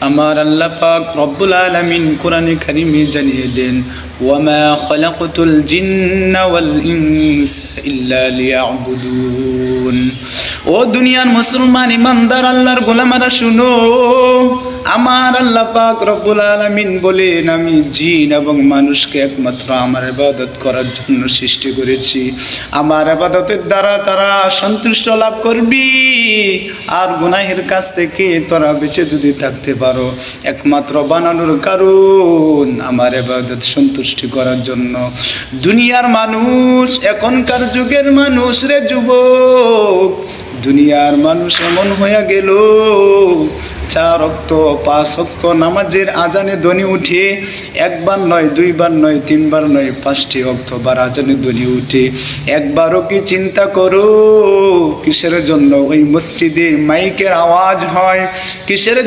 আমার আল্লাহ পাক রব্বুল আলামিন কোরআনে কারিমে জানিয়ে দেন, ওয়ামা খলাকতুল জিন্না ওয়াল ইনসা ইল্লা লিয়াবুদুন। ও দুনিয়ার মুসলমান ইমানদার আল্লাহর গোলামারা শুনো, আমার আল্লাহ পাক রব্বুল আলামিন বলেন, আমি জিন এবং মানুষকে একমাত্র আমার ইবাদত করার জন্য সৃষ্টি করেছি। আমার ইবাদতের দ্বারা তারা সন্তুষ্ট লাভ করবি, আর গুনাহের কাছ থেকে তোরা বেঁচে যদি থাকতে পারো, একমাত্র বানানোর কারণ আমার ইবাদত সন্তুষ্টি করার জন্য। দুনিয়ার মানুষ, এখনকার যুগের মানুষ রে যুবক, দুনিয়ার মানুষ এমন হয়ে গেল, 4 ওয়াক্ত 5 ওয়াক্ত নামাজের আজানে ধ্বনি উঠে, একবার নয়, 2 বার নয়, 3 বার নয়, 5টি ওয়াক্তবার আজানে ধ্বনি উঠে। একবারও কি চিন্তা করো কিসের জন্য ওই মসজিদে মাইকের আওয়াজ হয়? কিসের